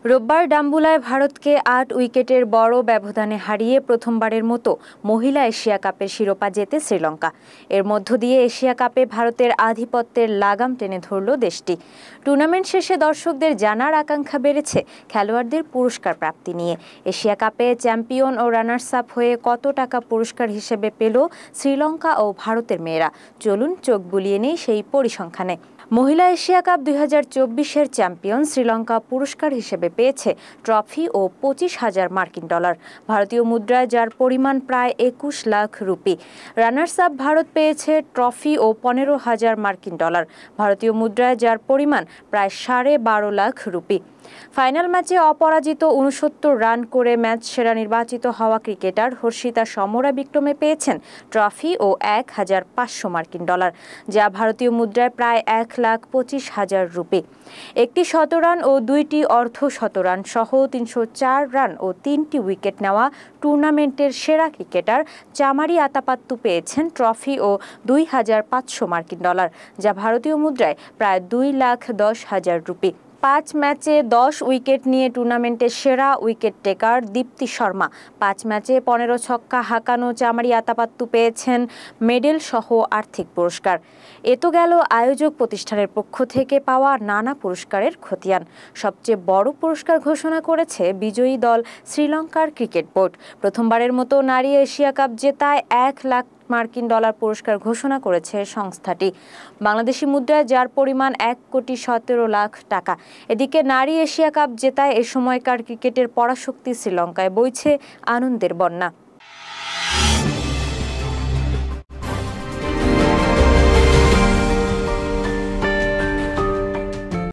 রোববার ডাম্বুলায় ভারতকে ৮ উইকেটের বড় ব্যবধানে হারিয়ে প্রথমবারের মতো মহিলা এশিয়া কাপের শিরোপা জেতে শ্রীলঙ্কা। এর মধ্য দিয়ে এশিয়া কাপে ভারতের আধিপত্যের লাগাম টেনে ধরল দেশটি। টুর্নামেন্ট শেষে দর্শকদের জানার আকাঙ্ক্ষা বেড়েছে খেলোয়াড়দের পুরস্কার প্রাপ্তি নিয়ে। এশিয়া কাপে চ্যাম্পিয়ন ও রানার্স আপ হয়ে কত টাকা পুরস্কার হিসেবে পেল শ্রীলঙ্কা ও ভারতের মেয়েরা, চলুন চোখ বুলিয়ে নেই সেই পরিসংখ্যানে। মহিলা এশিয়া কাপ 2024-এর চ্যাম্পিয়ন শ্রীলঙ্কা পুরস্কার হিসেবে পেয়েছে ট্রফি ও $25,000 ভারতীয় মুদ্রায়, যার পরিমাণ প্রায় 21 lakh rupee. Runners up Bharat পেয়েছে ট্রফি ও $15,000 ভারতীয় মুদ্রায়, যার পরিমাণ প্রায় 12.5 লাখ রুপি। ফাইনাল ম্যাচে অপরাজিত 69 রান করে ম্যাচ সেরা নির্বাচিত হওয়া ক্রিকেটার হর্ষিতা সমরা বিক্রমে পেয়েছেন ট্রফি ও $1,500, যা ভারতীয় মুদ্রায় প্রায় 1,25,000 রুপি। একটি শতরান ও 2টি অর্ধ শতরান সহ 304 রান ও 3টি উইকেট নেওয়া টুর্নামেন্টের সেরা ক্রিকেটার চামারি আতাপাত্তু পেয়েছেন ট্রফি ও $2,500, যা ভারতীয় মুদ্রায় প্রায় 2,10,000 রুপি। 5 ম্যাচে 10 উইকেট নিয়ে টুর্নামেন্টের সেরা উইকেট টেকার দীপ্তি শর্মা 5 ম্যাচে 15 ছক্কা হাঁকানো চামারি আতাপাত্তু পেয়েছেন মেডেল সহ আর্থিক পুরস্কার। এ তো গেল আয়োজক প্রতিষ্ঠানের পক্ষ থেকে পাওয়া নানা পুরস্কারের খতিয়ান। সবচেয়ে বড় পুরস্কার ঘোষণা করেছে বিজয়ী দল শ্রীলঙ্কার ক্রিকেট বোর্ড। প্রথমবারের মতো নারী এশিয়া কাপ জেতায় $1,00,000 পুরস্কার ঘোষণা করেছে সংস্থাটি, বাংলাদেশি মুদ্রায় যার পরিমাণ 1,17,00,000 টাকা। এদিকে নারী এশিয়া কাপ জেতায় এ সময়কার ক্রিকেটের পরাশক্তি শ্রীলঙ্কায় বইছে আনন্দের বন্যা।